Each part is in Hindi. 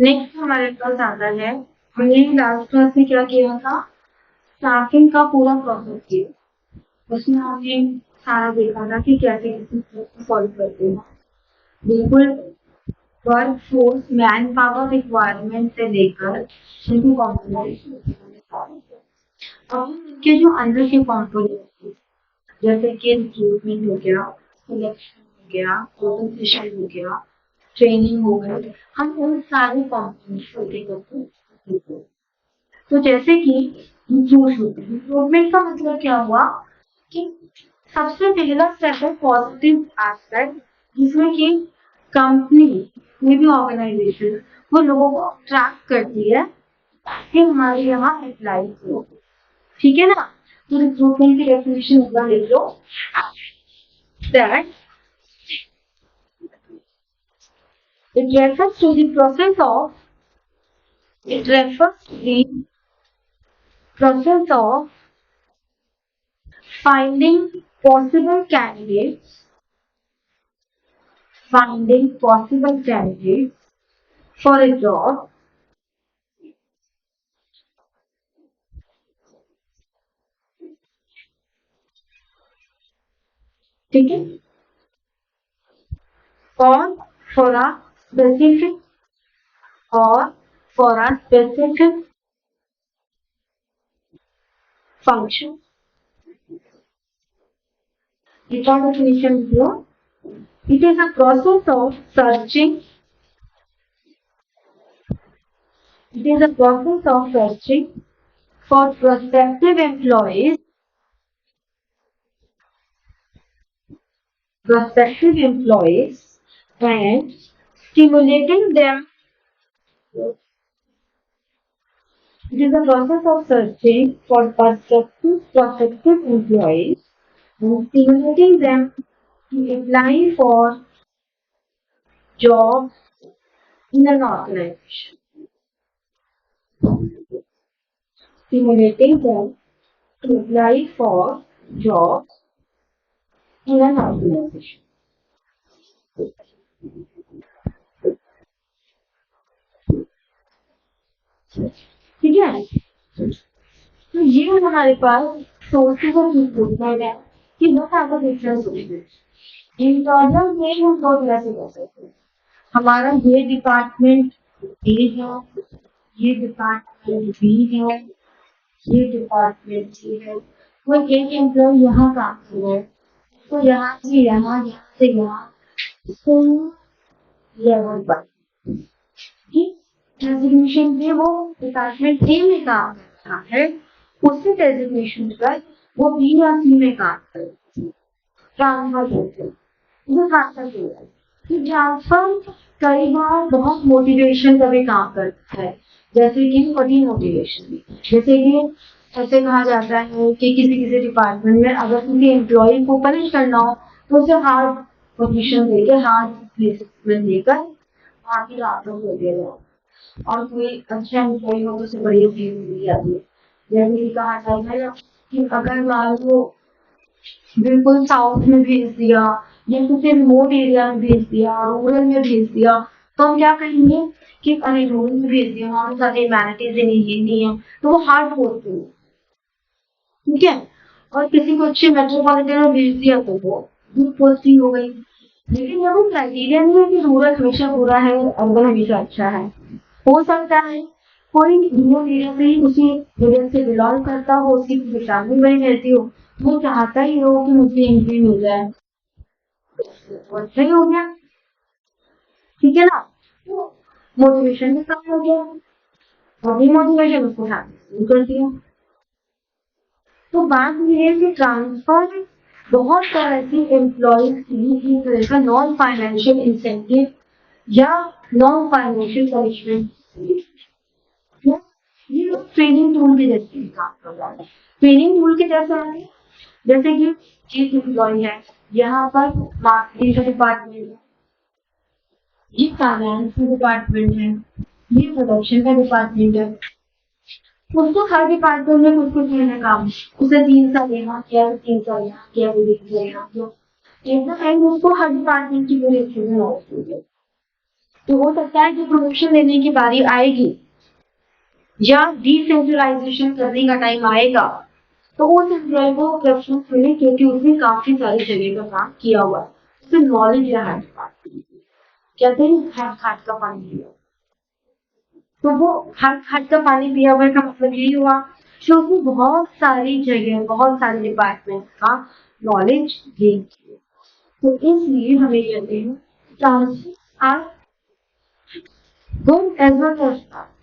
नेक्स्ट हमारे पास आता है, हमने लास्ट क्लास में क्या किया था, स्टाफिंग का पूरा प्रोसेस किया। उसमें हमने सारा देखा था कि कैसे सॉल्व करते हैं। बिल्कुल work force man power requirement से लेकर उनकी कॉम्पोनेंट, अब हम इनके जो अंदर के कॉम्पोनेंट जैसे कि रिक्रूटमेंट हो गया, सिलेक्शन हो गया, प्रोसेशन हो गया, ट्रेनिंग हो गई, हम उन सारे कॉम्पोनेंट्स को देखते हैं। तो जैसे कि रिक्रूटमेंट का मतलब क्या हुआ कि सबसे पहला स्टेप है पॉजिटिव एस्पेक्ट, जिसमें कि कंपनी कोई भी ऑर्गेनाइजेशन वो लोगों को अट्रैक्ट करती है कि हमारे यहाँ अप्लाई करो। ठीक है ना? तो रिक्रूटमेंट की डेफिनेशन एक बार लिख लो, that it refers to the process of it refers to the process of finding possible candidates finding possible candidates for a job, ठीक है, or for a specific or for a specific function. The definition here, it is a process of searching. It is a process of searching for prospective employees and stimulating them. It is a process of searching for prospective employees and stimulating them to apply for jobs in an organization. Stimulating them to apply for jobs in an organization. ठीक है? तो ये हमारे पास सोर्सेज ऑफ रिक्रूटमेंट है कि वो आपका डिफरेंस सोर्सेज। इंटरनल में हम दो तरह से कर सकते हैं। हमारा ये डिपार्टमेंट ए है, ये डिपार्टमेंट बी है, ये डिपार्टमेंट सी है। कोई एक एम्प्लॉय यहाँ काम कर रहा है, तो यहाँ से यहाँ, यहाँ से यहाँ, लेवल पर डेजिग्नेशन पे वो डिपार्टमेंट ए में काम करता है, उसी डेजिग्नेशन पर वो बी या सी में काम करता है। ट्रांसफर होते हैं, ये ट्रांसफर होता है। कि ट्रांसफर कई बार बहुत मोटिवेशन का भी काम करता है, जैसे कि फटी मोटिवेशन, जैसे कि ऐसे कहा जाता है कि किसी किसी डिपार्टमेंट में अगर किसी एम्प्लॉय को पनिश करना हो तो उसे हार्ड पोजीशन देकर हार्ड प्लेसमेंट देकर वहाँ की रातों को दे दो, और कोई अच्छा एम्प्लॉय हो तो उसे बड़ी फीस दी जाती है। जैसे कि कहा जाता है कि अगर मान लो बिल्कुल साउथ में भेज दिया या किसी रिमोट एरिया में भेज दिया, रूरल में भेज दिया, तो हम क्या कहेंगे कि अरे रूरल में भेज दिया, वहाँ पे सारी एम्यूनिटीज नहीं है, तो वो हार्ड पोस्टिंग, ठीक है। और किसी को अच्छे मेट्रोपॉलिटन में भेज दिया तो वो गुड पोस्टिंग हो गई। लेकिन यहाँ वो क्राइटेरिया नहीं है कि रूरल हमेशा बुरा है और अर्बन हमेशा अच्छा है। हो सकता है कोई रूरल एरिया से ही उसी एरिया से बिलोंग करता हो, उसकी फैमिली वही रहती हो, वो चाहता ही हो कि मुझे एंट्री मिल जाए, अच्छा ही हो गया, ठीक है ना। तो मोटिवेशन भी कम हो गया और डिमोटिवेशन उसको शादी कर दिया। तो बात ये है कि ट्रांसफर बहुत तरह की एम्प्लॉयज की एक तरह का नॉन फाइनेंशियल इंसेंटिव या नॉन फाइनेंशियल पनिशमेंट, ये ट्रेनिंग टूल के जैसे काम कर रहा है। ट्रेनिंग टूल के जैसा है, जैसे कि चीफ एम्प्लॉय है, यहाँ पर मार्केटिंग का डिपार्टमेंट है, ये फाइनेंस का डिपार्टमेंट है, ये प्रोडक्शन का डिपार्टमेंट है। उसको हर डिपार्टमेंट में कुछ कुछ लेना काम, उसे 3 साल यहाँ किया, 3 साल यहाँ किया, 3 साल यहाँ किया, एक ना टाइम उसको हर डिपार्टमेंट की पूरी एक्सपीरियंस होती है। तो हो सकता है कि प्रमोशन लेने की बारी आएगी या डिसेंट्रलाइजेशन करने का टाइम आएगा, तो उस एम्प्लॉय को प्रेफरेंस मिले क्योंकि उसने काफी सारी जगह का काम किया हुआ है, उससे नॉलेज है। कहते हैं हाथ हाथ का पानी पिया, तो वो हाथ हाथ का पानी पिया हुआ का मतलब यही हुआ कि उसने बहुत सारी जगह, बहुत सारे डिपार्टमेंट का नॉलेज गेन किया। तो इसलिए हमें कहते हैं chances are good as well as bad.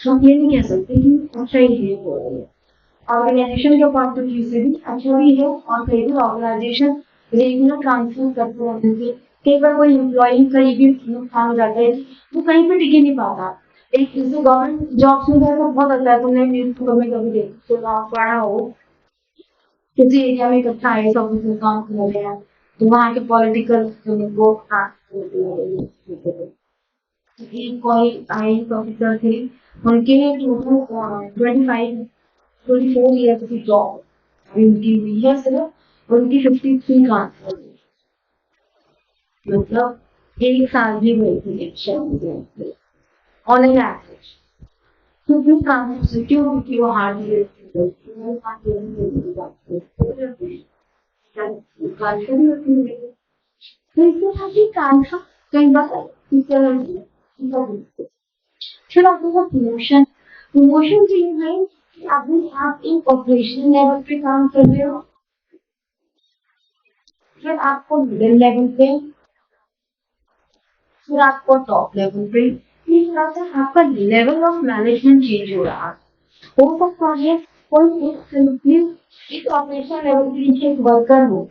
हम ये नहीं कह सकते कि अच्छा ही है हो रही है। ऑर्गेनाइजेशन के पॉइंट ऑफ व्यू से भी अच्छा भी है, और कई बार ऑर्गेनाइजेशन रेगुलर ट्रांसफर करते रहने से कई बार कोई एम्प्लॉय कहीं भी नुकसान हो जाता है, वो कहीं पे टिके नहीं पाता। एक जैसे गवर्नमेंट जॉब्स में तो बहुत होता है, तुमने न्यूज़पेपर में कभी सुना पढ़ा हो, किसी एरिया में इकट्ठा है सब काम कर रहे हैं, तो वहाँ के पॉलिटिकल वो एक कोई आईएएस ऑफिसर थे, उनके टोटल 24 ईयर्स की जॉब उनकी हुई है, सिर्फ उनकी 53 ट्रांसफर, मतलब एक साल भी हुई थी ऑन एन एवरेज। तो फिर ट्रांसफर क्यों, क्योंकि वो हार्डवेयर तो इसके साथ ही काम था कई बार फिर आपके पास प्रमोशन। प्रमोशन के लिए है कि अभी आप एक ऑपरेशन लेवल पे काम कर रहे हो, फिर आपको मिडिल लेवल पे, फिर आपको टॉप लेवल पे, इस तरह से आपका लेवल ऑफ मैनेजमेंट चेंज हो रहा है। हो सकता है कोई एक ऑपरेशन लेवल के नीचे एक वर्कर हो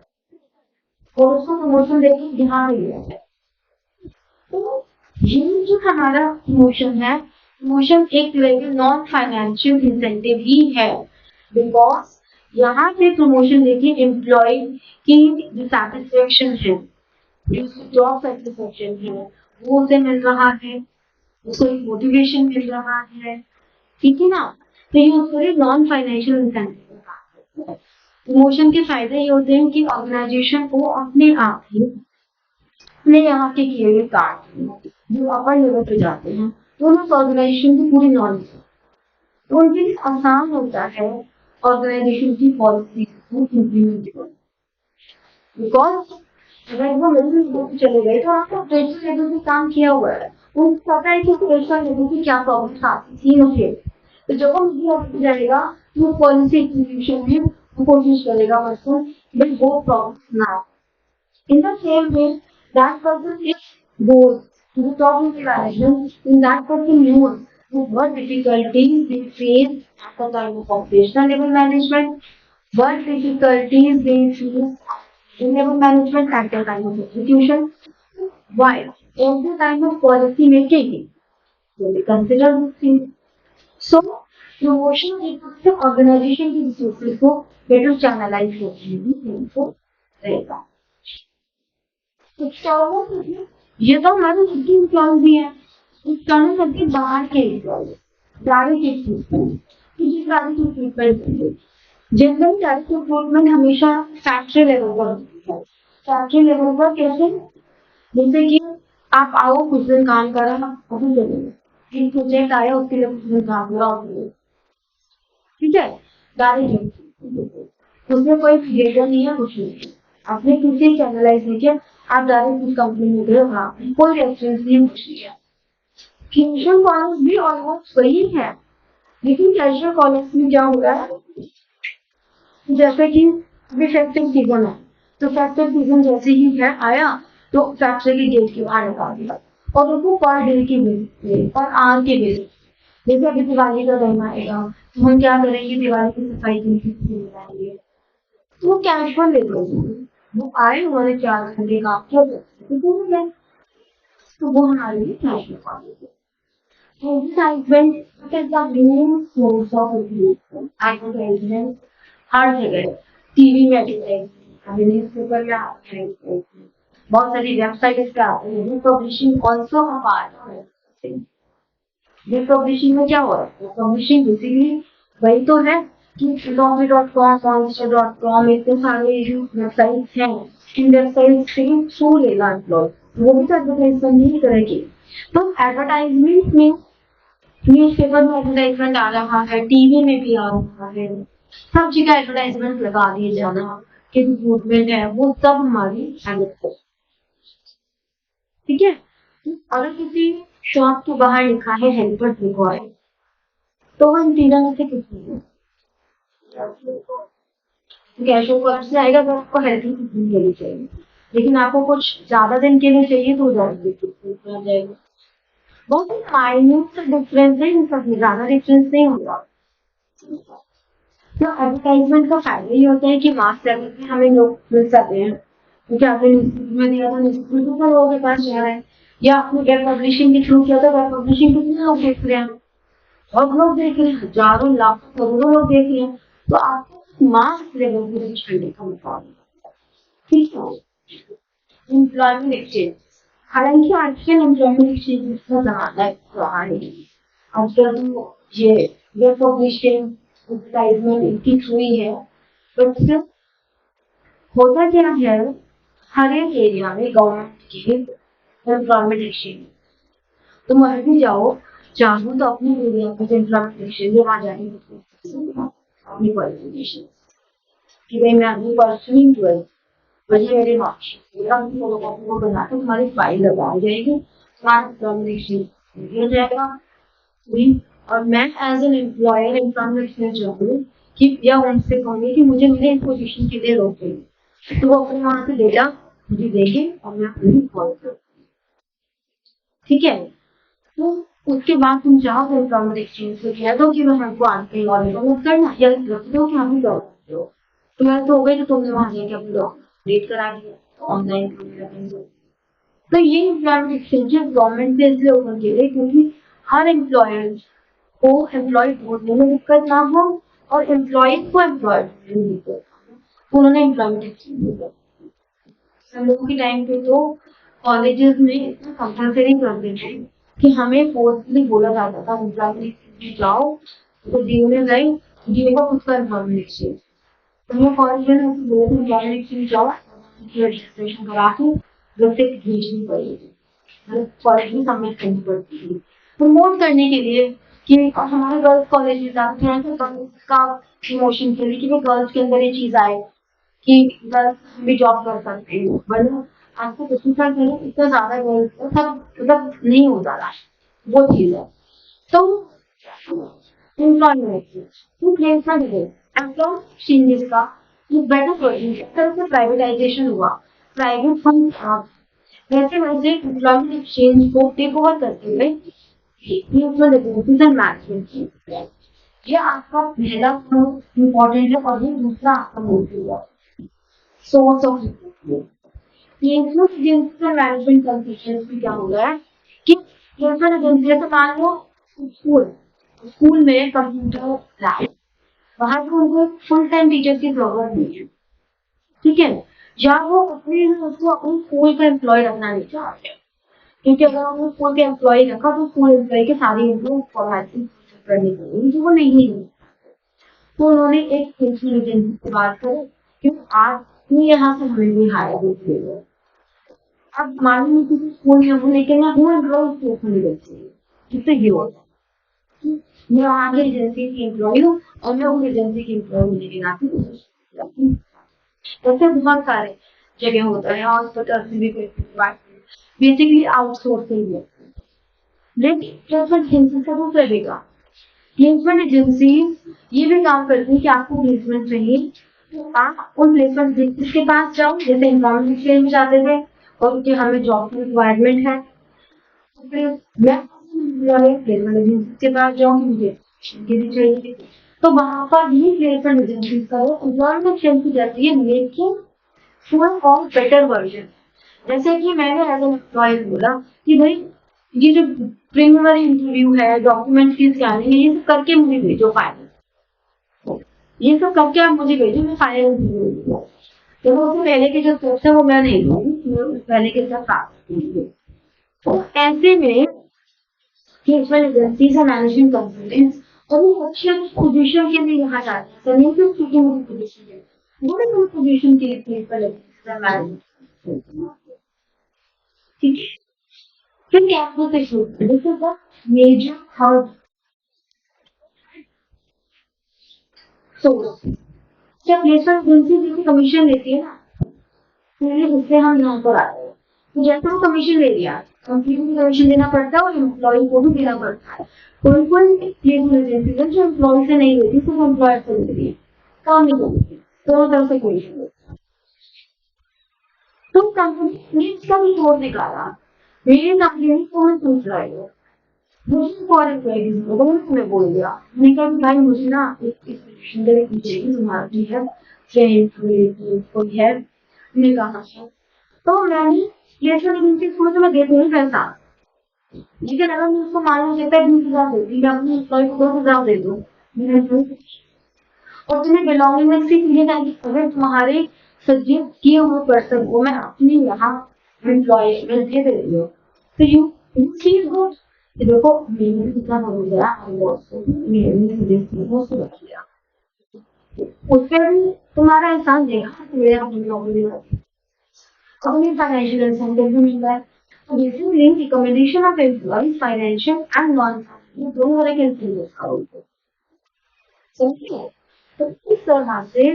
और उसको प्रमोशन देके यहाँ मिल गया है। तो ये जो हमारा प्रमोशन है, प्रमोशन एक लेवल नॉन फाइनेंशियल इंसेंटिव ही है, बिकॉज यहाँ पे प्रमोशन देखिए एम्प्लॉय की जो सेटिस्फेक्शन है, जो जॉब सेटिस्फेक्शन है, वो उसे मिल रहा है, उसको एक मोटिवेशन मिल रहा है, ठीक है ना। तो ये उसके नॉन फाइनेंशियल इंसेंटिव है। प्रमोशन के फायदे ये होते हैं कि ऑर्गेनाइजेशन को अपने आप ही अपने यहाँ के किए हुए काम जो अपर लेवल पे जाते हैं, तो उस ऑर्गेनाइजेशन की पूरी नॉलेज है, तो उनके लिए आसान होता है ऑर्गेनाइजेशन की पॉलिसी को इम्प्लीमेंट करना। बिकॉज अगर वो मिडिल लेवल पे चले गए तो आपको ऑपरेशन लेवल पे काम किया हुआ है, उनको पता है कि ऑपरेशन लेवल की क्या प्रॉब्लम आती थी मुझे, तो जब वो मिडिल लेवल पे जाएगा तो पॉलिसी एग्जीक्यूशन में वो कोशिश करेगा पर्सन भाई वो प्रॉब्लम ना। In the same way, that person is goes to the top of the management, and that person knows what difficulties they face at the time of operational level management, what difficulties they face in level management at the time of execution, while at the time of policy making, so they consider these things. So, promotion equals to organization की resources को better channelize करने की इनको रहेगा। ये तो हमारे खुद के इम्प्लॉय भी है, एक्सटर्नल करके बाहर के इम्प्लॉय, डायरेक्ट रिक्रूटमेंट, कि जिस direct recruitment general direct recruitment हमेशा फैक्ट्री लेवल पर होती है। फैक्ट्री लेवल पर कैसे, जैसे कि आप आओ कुछ दिन काम करा अभी चले एक प्रोजेक्ट आया उसके लिए कुछ दिन काम करा, ठीक है, डायरेक्ट उसमें कोई क्रिएटर नहीं है, कुछ नहीं, आपने किसी चैनलाइज नहीं किया, आप डायरेक्ट उस कंपनी में गए, हाँ कोई रेफरेंस नहीं, कुछ नहीं है। कैजुअल कॉलेज भी ऑलमोस्ट वही है, लेकिन कैजुअल कॉलेज में क्या हो रहा है, जैसे कि अभी फेस्टिव सीजन है, तो फेस्टिव सीजन जैसे ही है आया तो फैक्ट्री के गेट के बाहर निकाल दिया और उनको पर डे की बेसिस पर आर के बेसिस, जैसे अभी दिवाली का टाइम आएगा तो हम क्या करेंगे, दिवाली की सफाई के लिए तो वो कैजुअल ले लेंगे, वो आए उन्होंने 4 घंटे काम किया तो वो हमारे लिए कैजुअल कॉलेज है। Advertisement is the main source of income. Advertisement हर जगह, टीवी में एडवर्टाइजमेंट, न्यूज़पेपर में एडवर्टाइजमेंट, बहुत सारी वेबसाइट्स पे आते हैं। पब्लिशिंग ऑल्सो अ पार्ट है। ये पब्लिशिंग में क्या हो रहा है, पब्लिशिंग बेसिकली वही तो है कि Adobe.com, Monster.com, इतने सारे जो वेबसाइट्स हैं, इन वेबसाइट्स से थ्रू लेगा एम्प्लॉय, वो भी तो एडवर्टाइजमेंट ही करेगी। तो एडवर्टाइजमेंट में न्यूज़पेपर में एडवर्टाइजमेंट आ रहा है, टीवी में भी आ रहा है, सब जगह एडवर्टाइजमेंट लगा दिए जाना कि रिक्रूटमेंट है, वो सब हमारी हैबिट है। ठीक है, अगर किसी शॉप के बाहर लिखा है हेल्पर रिक्वायर्ड, तो वो इन तीनों में से किसी है कैशो वर्क से आएगा तो आपको हेल्थ कितनी लेनी चाहिए, लेकिन आपको कुछ ज्यादा दिन के लिए चाहिए तो ज्यादा जाएगा। बहुत ही माइन्यूट डिफरेंस है, इन सब में ज्यादा डिफरेंस नहीं होगा। तो एडवर्टाइजमेंट का फायदा ये होता है कि मास लेवल पे हमें लोग मिल सकते हैं, क्योंकि आपने न्यूज़पेपर में दिया था, न्यूज़पेपर तो लोगों के पास जा रहा है, या आपने वेब पब्लिशिंग के थ्रू किया था, वेब पब्लिशिंग कितने लोग देख रहे हैं, बहुत लोग देख रहे हैं, हजारों लाखों करोड़ों लोग देख रहे हैं, तो आपको मास लेवल पे रीच करने का मौका मिलेगा। ठीक है, एम्प्लॉयमेंट एक्सचेंज, हालांकि आजकल एम्प्लॉयमेंट एक्सचेंज का जमाना रहा है, आजकल तो ये वेब पब्लिशिंग एडवर्टाइजमेंट इनकी हुई है, बट स्टिल होता क्या है, हर एक एरिया में गवर्नमेंट की एम्प्लॉयमेंट एक्सचेंज, तुम वहां भी जाओ, चाहो तो अपने एरिया पे एम्प्लॉयमेंट एक्सचेंज वहां जाके अपनी क्वालिफिकेशन कि भाई मैं अभी परसुइंग ट्वेल्थ, मुझे मेरे मार्क्स को बना के तुम्हारी फाइल लगा जाएगी, तुम्हारा एम्प्लॉयमेंट एक्सचेंज हो जाएगा। और मैं as an employer employment exchange जाऊंगी कि या उनसे कहूंगी कि मुझे मेरे इस पोजीशन के लिए रोक देंगे, तो वो अपने वहां से डेटा मुझे देंगे और मैं अपनी कॉल करूँ। ठीक है, तो उसके बाद तुम चाहो तो एम्प्लॉयमेंट एक्सचेंज को कह दो कि मैं हमको आगे नॉलेज मत करना, या रख दो कि हम जॉब करते हो, तुम्हारा तो हो गई, तो तुमने वहां जाके अपनी जॉब रेट करा दिया ऑनलाइन। तो ये एम्प्लॉयमेंट एक्सचेंजेस गवर्नमेंट ने इसलिए ओपन किए थे क्योंकि हर एम्प्लॉयर को एम्प्लॉय ढूंढने में दिक्कत ना हो और एम्प्लॉयज को एम्प्लॉय ढूंढने में दिक्कत ना हो, उन्होंने एम्प्लॉयमेंट एक्सचेंज दिया। हम लोगों के टाइम पे तो कॉलेजेस में इतना कंपलसरी कर देते कि हमें फोर्सफुली बोला जाता था एम्प्लॉयमेंट एक्सचेंज जाओ, तो डीओ में गई, डीओ का खुद का एम्प्लॉयमेंट एक्सचेंज, तो मैं कॉलेज में बोले थे एम्प्लॉयमेंट एक्सचेंज जाओ, रजिस्ट्रेशन करा के रिसिप्ट भेजनी पड़ेगी, कॉलेज में सबमिट करनी पड़ती थी प्रमोट करने के लिए कि और हमारे गर्ल्स कॉलेज में था, थोड़ा सा गर्ल्स का प्रमोशन के लिए कि वो गर्ल्स के अंदर ये चीज आए कि गर्ल्स भी जॉब कर सकते हैं, वरना आज से 25 साल पहले इतना ज्यादा गर्ल्स सब मतलब नहीं होता था वो चीज है। तो एम्प्लॉयमेंट प्लेसमेंट एक्सचेंजेस का ये बेटर वर्जन है, तरह से प्राइवेटाइजेशन हुआ, प्राइवेट फंड वैसे वैसे एम्प्लॉयमेंट एक्सचेंज को टेक ओवर करते हुए मैनेजमेंट, ये आपका पहला इम्पोर्टेंट है और ये दूसरा आपका मोटिव है, source of placement agency management consultant भी क्या हो गया है कि प्लेसमेंट एजेंसी जैसे मान लो स्कूल स्कूल में कंप्यूटर लैब, वहां पे उनको फुल टाइम टीचर की जरूरत नहीं है। ठीक है, या वो अपने उसको अपने स्कूल का एम्प्लॉय रखना नहीं चाहते, क्योंकि अगर हमने स्कूल के एम्प्लॉय रखा तो स्कूल एम्प्लॉय के सारी फॉर्मेलिटी करनी पड़ेगी जो वो नहीं है। तो उन्होंने एक प्लेसमेंट एजेंसी से बात करी कि आप यहाँ से हमें भी हायर दीजिएगा। अब मान लीजिए किसी स्कूल में हूँ लेकिन मैं हूँ एम्प्लॉय प्लेसमेंट एजेंसी, जिससे ये होता है मैं वहाँ की एजेंसी की एम्प्लॉय हूँ और मैं उस एजेंसी की एम्प्लॉय होने के नाते ऐसे बहुत सारे जगह होता है, हॉस्पिटल में भी बेसिकली आउटसोर्सिंग है। लेकिन प्लेसमेंट एजेंसी का वो करेगा, प्लेसमेंट एजेंसी ये भी काम करती है कि आपको प्लेसमेंट चाहिए तो आप उन प्लेसमेंट एजेंसी के पास जाओ, जैसे एम्प्लॉयमेंट एक्सचेंज में जाते थे और कि हमें जॉब की रिक्वायरमेंट है, तो फिर मैं प्लेसमेंट एजेंसी के पास जाऊँ मुझे चाहिए, तो वहां पर भी प्लेसमेंट एजेंसी का एम्प्लॉयमेंट एक्सचेंज की जाती है, लेकिन फुल और बेटर वर्जन। जैसे कि मैंने एज एन एम्प्लॉयर बोला कि भाई ये जो प्रीलिमिनरी इंटरव्यू है, डॉक्यूमेंट की स्कैनिंग है, ये सब करके मुझे भेजो फाइनल, ये सब करके आप मुझे भेजो, मैं फाइनल इंटरव्यू दूंगा। तो उससे पहले के जो स्टेप्स है वो मैं नहीं लूंगी, मैं उस पहले के सब प्राप्त करूंगी। तो ऐसे में प्लेसमेंट एजेंसीज और मैनेजमेंट कंसल्टेंट्स और वो अच्छे पोजीशन के लिए यहाँ जाते हैं, नेटिव स्पीकिंग पोजीशन है, बड़े बड़े पोजीशन के लिए प्लेसमेंट एजेंसीज और मैनेजमेंट। ठीक है, फिर campus recruitment, this is the major third source. जब प्लेसमेंट एजेंसी जैसे कमीशन लेती है ना, फिर उससे हम यहाँ पर आते हैं। तो जैसे वो कमीशन ले लिया, कंपनी को भी कमीशन देना पड़ता है और एम्प्लॉय को भी देना पड़ता है। कोई कोई प्लेसमेंट एजेंसी है जो एम्प्लॉय से नहीं लेती, सिर्फ एम्प्लॉयर से लेती है, काम नहीं करती, दोनों तरफ से कमीशन लेती है। तो कंपनी ने इसका भी रिपोर्ट निकाला, मेरी कंपनी में कौन एम्प्लॉय है, मुझे फॉर एम्प्लॉय मैंने तुम्हें बोल दिया, मैंने कहा कि भाई मुझे ना एक पोजीशन दे दीजिए, तुम्हारा भी है फ्रेंड कोई है, मैंने कहा तो मैंने प्लेसमेंट एजेंसी को तो मैं दे दूंगी पैसा, लेकिन अगर मैं उसको मान लो कहता है 20,000 देती, मैं अपने एम्प्लॉय को 10,000 दे दूँ, और तुम्हें बिलोंगिंग में सिर्फ ये नहीं कि अगर तुम्हारे सजेस्ट किए हुए पर्सन को मैं अपने यहाँ एम्प्लॉय में दे रही हूँ, तो यू फील गुड, देखो मैंने कितना हो गया, मैंने सजेस्ट किया वो सब रख लिया, उस पर भी तुम्हारा एहसान देगा कि मेरा बिलोंगिंग अपनी फाइनेंशियल इंसेंटिव भी मिल रहा है। तो basically recommendation of employees financial and non financial दोनों तरह के इंसेंटिव्स का होता है, समझिए। तो इस तरह से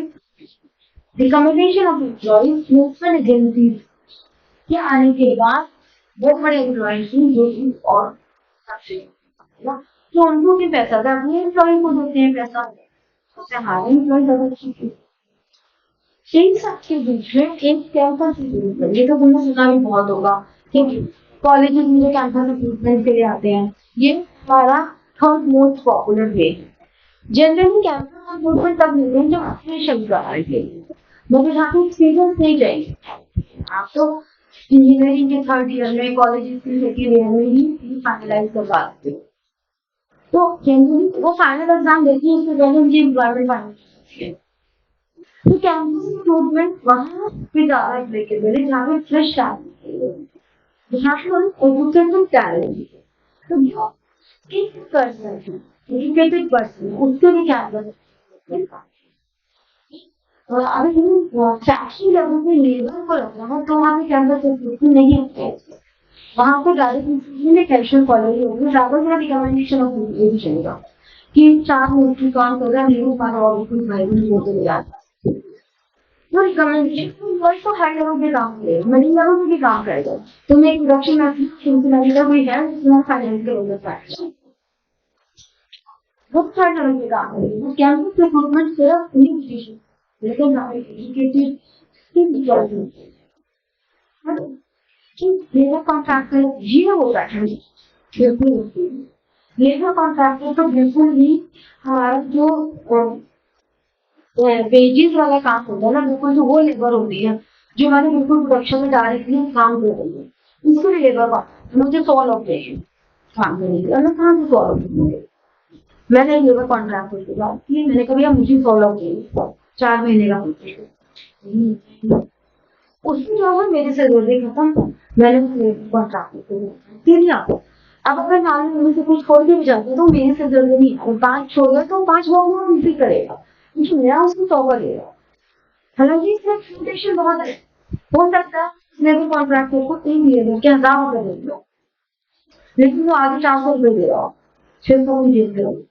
recommendation of employees placement agencies के आने के बाद बहुत बड़े एम्प्लॉइज जो और तो उनको भी पैसा था, अपने एम्प्लॉय को देते हैं पैसा, उससे हमारे एम्प्लॉय ज्यादा ठीक है। इन सबके बीच में एक कैंपस रिक्रूटमेंट, ये तो तुमने सुना भी बहुत होगा कि कॉलेजेस में जो कैंपस रिक्रूटमेंट के लिए आते हैं, ये हमारा थर्ड मोस्ट पॉपुलर वे है। जनरली कैंपस रिक्रूटमेंट तब मिलते हैं जब फ्रेशर कराने के लिए, मगर यहाँ पे एक्सपीरियंस नहीं चाहिए, आप तो इंजीनियरिंग के थर्ड ईयर में, कॉलेजेस के सेकेंड ईयर में ही फाइनलाइज कर पाते हो, तो जनरली वो फाइनल एग्जाम देती है, उससे पहले उनकी एम्प्लॉयमेंट फाइनल होती है। तो कैंपस रिक्रूटमेंट वहाँ पे ज्यादा एप्लीकेबल है जहाँ पे फ्रेश टैलेंट, जहाँ पे एजुकेटेड टैलेंट, तो जो स्किल्ड पर्सन है, एजुकेटेड पर्सन, उसके लिए कैंपस अगर हम फैक्ट्री लेवल पे लेबर को रखना है तो वहाँ पे कैंपस रिक्रूटमेंट नहीं होता है, वहाँ पे डायरेक्ट इंस्टीट्यूशन में कैशुअल कॉलेज होगी, ज्यादा से रिकमेंडेशन ऑफ ये चलेगा कि 4 महीने काम कर रहा है, मेरे हमारा और कुछ भाई होते ले जाता है, तो रिकमेंडेशन वर्क तो हाई लेवल पे काम करेगा, मिडिल लेवल पे भी काम करेगा। तो मैं एक प्रोडक्शन मैनेजर कोई है जिसमें फाइनेंस के लोग फैक्ट्री वो थर्ड लेवल पे काम करेगा, कैंपस रिक्रूटमेंट सिर्फ उन्हीं पोजीशन, लेकिन हमें educated skilled person labour contractor ये होता है, बिल्कुल लेबर कॉन्ट्रैक्टर तो बिल्कुल ही हमारा जो वेजेस वाला काम होता है ना, बिल्कुल जो वो लेबर होती है जो हमारे बिल्कुल प्रोडक्शन में डायरेक्टली काम कर रही है, इसको लेबर मुझे 100 लोग चाहिए काम करने के, मैं कहाँ से 100 लोग, मैंने लेबर कॉन्ट्रैक्टर से बात की, मैंने कहा भैया मुझे 100 लोग चाहिए 4 महीने का, उसमें जो है मेरे से जल्दी खत्म, मैंने कॉन्ट्रैक्ट दे दिया। अब अगर मान लो उनमें से कुछ छोड़ के भी जाते तो मेरे से जल्दी नहीं, और 5 छोड़ गए तो 5 वो उसी करेगा, क्योंकि मेरा उसको 100 करेगा। हालांकि इसमें एक्सपेक्टेशन बहुत है, हो सकता है लेबर कॉन्ट्रैक्टर को 3 लेबर के 1000 रुपए दे दो, लेकिन वो आगे 400 रुपए दे रहा हो, 600 भी दे रहा हो,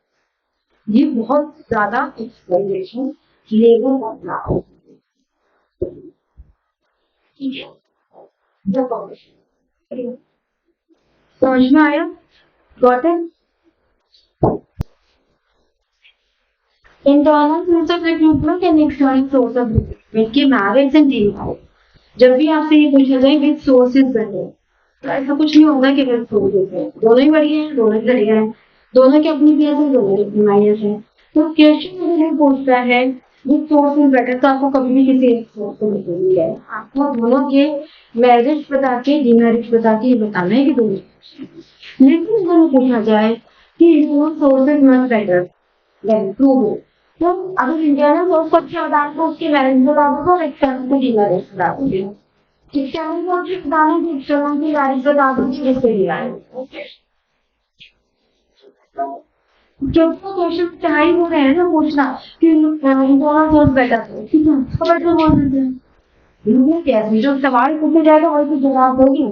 ये बहुत ज्यादा एक्सप्लॉइटेशन लेबर कॉन्ट्रैक्ट, ठीक है। समझ में आया? Got it? Internal source of recruitment and external source of recruitment के मैरिट्स एंड डिमेरिट्स, जब भी आपसे ये पूछा जाए विच सोर्स इज बेटर, तो ऐसा कुछ नहीं होगा कि विच सोर्स है, दोनों ही बढ़िया है, दोनों ही बढ़िया है, दोनों के अपनी प्लस है, दोनों के अपनी माइनस है। तो क्वेश्चन अगर ये पूछता है विच सोर्स इज बेटर, तो आपको कभी भी किसी एक सोर्स को नहीं है, आपको दोनों के मेरिट्स बता के डिमेरिट्स बता के ये बताना है कि दोनों। लेकिन अगर पूछा जाए कि source is much better than prove, तो अगर इंटरनल सोर्स को अच्छा बता दो उसके मेरिट्स बता दो और एक्सटर्नल को डिमेरिट्स बता दो, एक्सटर्नल को अच्छे बताना कि एक्सटर्नल की मेरिट्स बता दो कि किसके डिमेरिट्स। जब तो क्वेश्चन चाहे हो रहे हैं ना पूछना कि इंटरनल सोर्स बेटर है, ठीक है, तो बेटर बोल देते हैं, कैसे जो सवाल पूछे जाएगा वही तो जवाब दोगी।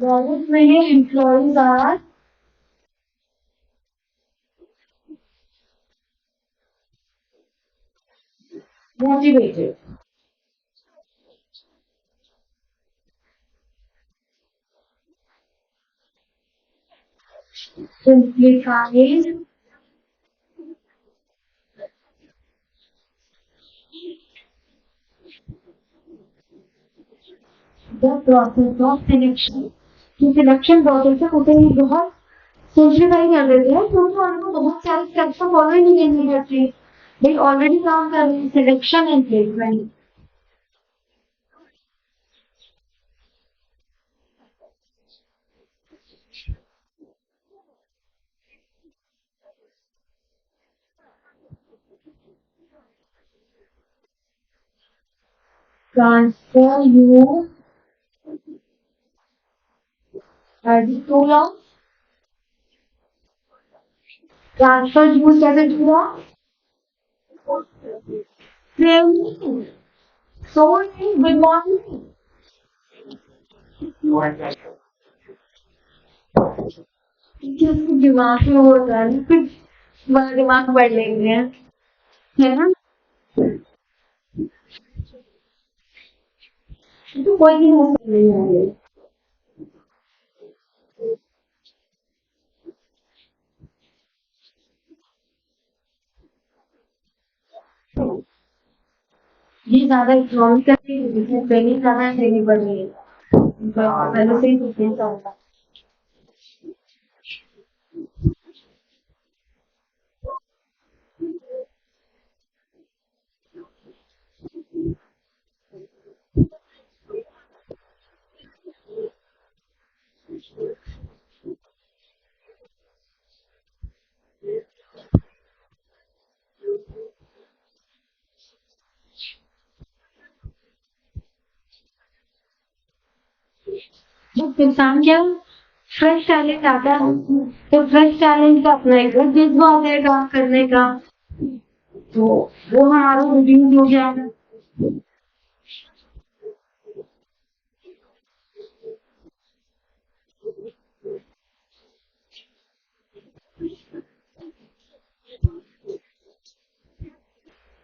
Project में ये employees are motivated. Simplifies the process of selection. जो सिलेक्शन प्रोसेस है उसे ही बहुत सिंप्लीफाई कर देते हैं क्योंकि उनको बहुत सारे स्टेप्स को फॉलो ही नहीं करनी पड़ती। भाई ऑलरेडी काम कर रहे हैं selection and placement. Transfer you as tool of transfer use as a tool of training. So good morning. जिसके दिमाग में होता है कुछ हमारा दिमाग पढ़ लेंगे है ना। तो कोई भी हो नहीं है। ये ज्यादा इकोनॉमिकली ट्रेनिंग ज्यादा देनी पड़ रही है। पहले से ही कुछ नहीं होता। जब इंसान क्या फ्रेश टैलेंट आता है तो फ्रेश टैलेंट का अपना एक जज्बा आता है काम करने का। तो वो हमारा रिड्यूस हो जाएगा।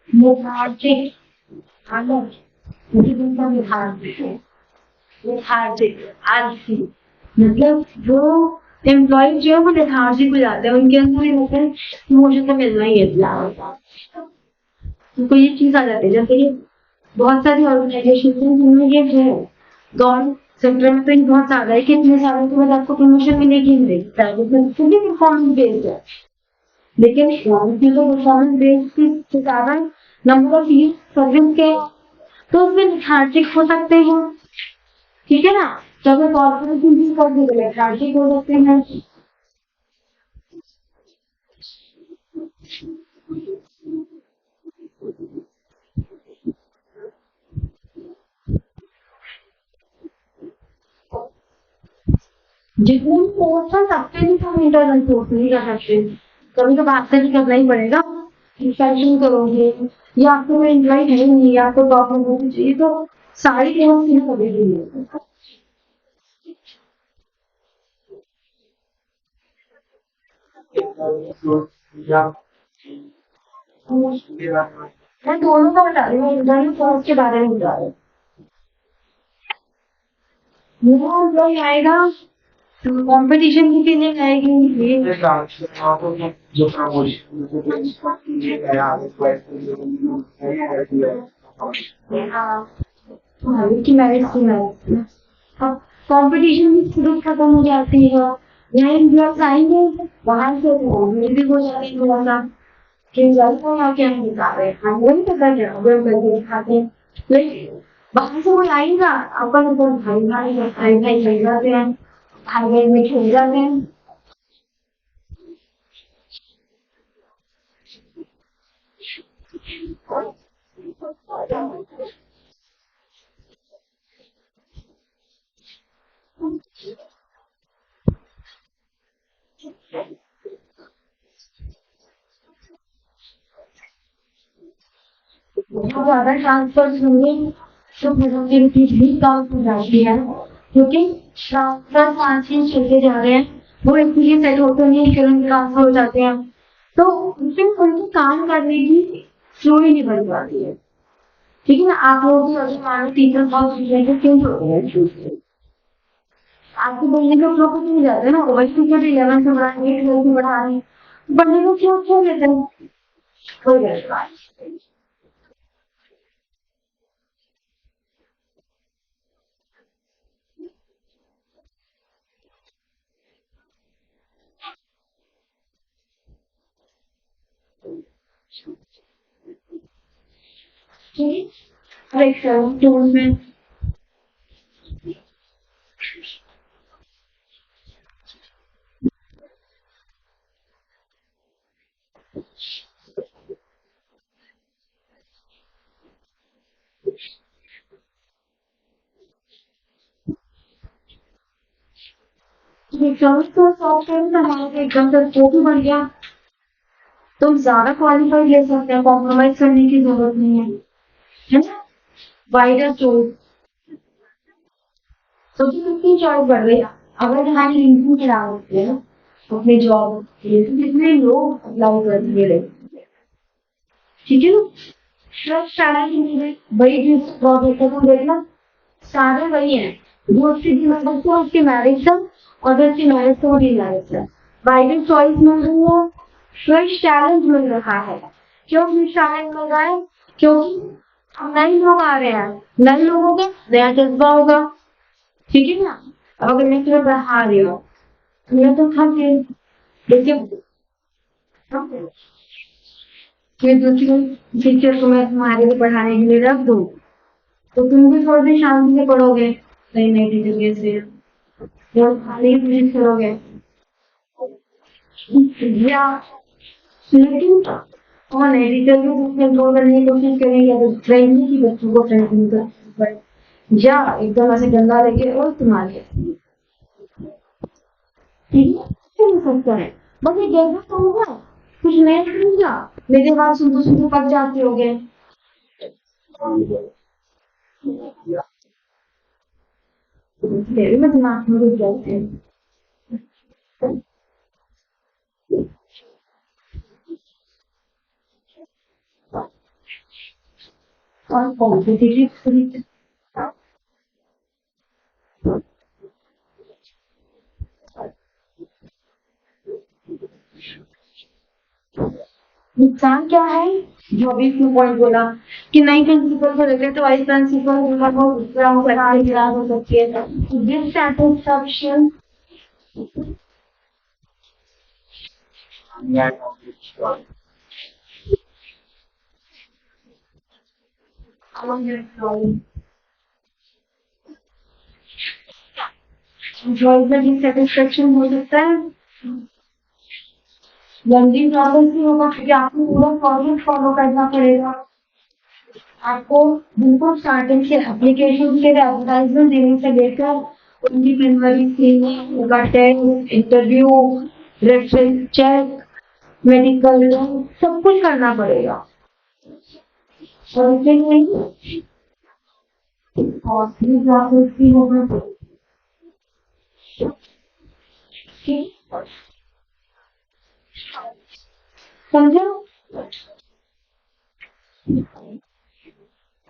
lethargic alert मुझे तुमका lethargic है। lethargic आलसी मतलब वो एम्प्लॉय जो है वो lethargic हो जाते हैं उनके अंदर ही होता है प्रमोशन तो मिलना ही है उनको ये चीज आ जाती है। जैसे कि बहुत सारी ऑर्गेनाइजेशन है जिनमें ये है गवर्नमेंट सेक्टर में तो ये बहुत ज्यादा है कि इतने सालों के बाद आपको प्रमोशन मिलेगी ही मिलेगी। प्राइवेट में तो भी परफॉर्मेंस बेस्ड है लेकिन इसमें तो परफॉर्मेंस बेस्ड से ज्यादा नंबर ऑफ ईयर सर्विस के तो उसमें लेथार्जिक हो सकते हैं। ठीक है ना। जब मैं कॉर्पोरेट भी कर दी तो लेथार्जिक हो सकते हैं। जितने भी पोस्ट है सबके लिए हम इंटरनल पोस्ट नहीं कर सकते। कभी तो बात से भी करना ही पड़ेगा। इंस्पेक्शन करोगे या आपको कोई एम्प्लॉय है ही नहीं या आपको डॉक्यूमेंट चाहिए तो सारी पोस्ट नहीं करेगी। मैं दोनों का बता रही हूँ इंटरनल पोस्ट के बारे में बता रही हूँ। नया एम्प्लॉय आएगा तो कंपटीशन की फीलिंग आएगी। ये जो की मैरिज की मैरिज अब कंपटीशन की शुरू खत्म हो जाती है। नए एम्प्लॉयज आएंगे बाहर से भी हो जाएंगे थोड़ा सा कि रिजल्ट को क्या निकाल रहे हैं हम वही पता क्या वेब करके दिखाते हैं। लेकिन बाहर से कोई आएगा आपका तो भाई भाई भाई भाई मिल जाते हैं भाई भाई में खेल जाते हैं। बहुत ज्यादा ट्रांसफर होंगे तो प्रोडक्टिविटी भी कम हो जाती है क्योंकि ट्रांसफर ट्रांसफर चलते जा रहे हैं, वो इसीलिए सेट होते हैं, इंश्योरेंस ट्रांसफर हो जाते हैं, तो उसमें उनके काम करने की फ्लो ही नहीं बन पाती है। ठीक है ना, आप लोगों की अगर मानो टीचर बहुत चेंज होते हैं, आपके बढ़ने का फ्लो कुछ नहीं जाता है ना, वही टीचर 11 से बढ़ा 8 से बढ़ा रहे हैं, बढ़ने का फ्लो अच्छा लेते हैं, कोई गलत बात नहीं। ठीक है, टूल में रिसर्च का सॉफ्टवेयर में हमारा एकदम से स्कोप ही बढ़ गया, तुम ज्यादा क्वालिफाइड ले सकते हैं, कॉम्प्रोमाइज करने की जरूरत नहीं है ना, वाइडर चॉइस, सोचिए कितनी चॉइस बढ़ गई। अगर हमारी लिंकिंग चला होती है ना अपने जॉब के लिए, तो कितने लोग अप्लाई कर रहे, ठीक है ना, सब सारा चीजें वही जिस प्रोजेक्ट को देखना, सारे वही है, वो उसकी मैरिज था, उसकी मैरिज था, और उसकी मैरिज था, वो मैरिज था, वाइडर चॉइस मिल रही है, फ्रेश टैलेंट मिल रहा है। क्यों फ्रेश टैलेंट मिल रहा है? क्योंकि अब नए लोग आ रहे हैं, नए लोगों का नया जज्बा होगा, ठीक है ना। अब अगर मैं तुम्हें पढ़ा रही हूँ, मैं तो थक गई, देखिए मैं दूसरी टीचर को मैं तुम्हारे लिए पढ़ाने के लिए रख दूँ, तो तुम भी थोड़ी देर शांति से पढ़ोगे, नई नई टीचर कैसे और खाली कोशिश करोगे, या लेकिन और नई टीचर भी कुछ कंट्रोल करने की कोशिश करेंगे, अगर ट्रेनिंग की बच्चों को ट्रेनिंग कर, या एकदम ऐसे गंदा लेके और तुम्हारे ठीक है, हो सकता है, बस ये गहरा तो होगा, कुछ नया समझा, मेरे बात सुनते सुनते पक जाते हो गए, मेरे में दिमाग में घुस जाते हैं। और कॉम्पिटिटिव नुकसान क्या है, जो अभी इसमें पॉइंट बोला कि नई प्रिंसिपल को लेकर तो वाइस प्रिंसिपल को खराब हो सकती है, डिससैटिस्फैक्शन एम्प्लॉइज में डिससैटिस्फैक्शन हो सकता है, लर्निंग प्रोसेस भी होगा, क्योंकि आपको पूरा प्रोसेस फॉलो करना पड़ेगा, आपको बिल्कुल स्टार्टिंग से एप्लीकेशन के एडवर्टाइजमेंट देने से लेकर उनकी प्राइमरी स्क्रीनिंग, उनका test, interview, reference check, medical, सब कुछ करना पड़ेगा, और इसके लिए कॉस्टली प्रोसेस भी होगा, समझो।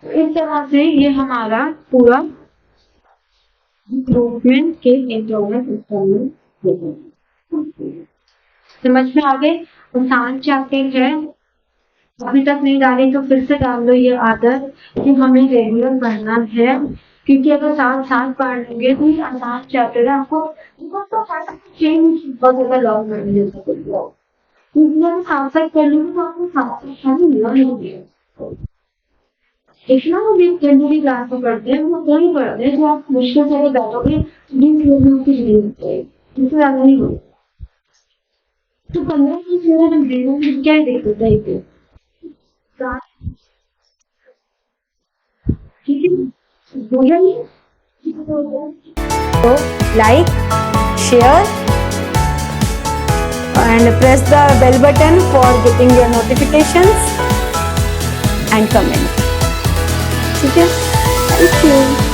इस तरह से ये हमारा पूरा रिक्रूटमेंट के एम्प्लॉयमेंट सिस्टम में होगा। समझ में आ गए, आसान चैप्टर है, अभी तक नहीं डाली तो फिर से डाल लो ये आदत कि हमें रेगुलर पढ़ना है, क्योंकि अगर साथ साथ पढ़ लेंगे तो ये आसान चैप्टर है, आपको तो चेंज बहुत ज्यादा लॉन्ग कर जैसा इसलिए अगर साथ साथ कर लूंगी तो आपको साथ साथ लर्न होंगे, इतना वो भी जनरली क्लास में पढ़ते हैं, वो नहीं पढ़ते हैं, जो आप मुश्किल से बैठोगे 20 मिनट की नहीं होते, इससे ज्यादा नहीं होता, तो 15-20 मिनट हम देने क्या ही दिक्कत है इसे, ठीक है, बोलिए नहीं So like, share and press the bell button for getting your notifications and comment. ठीक है, thank you.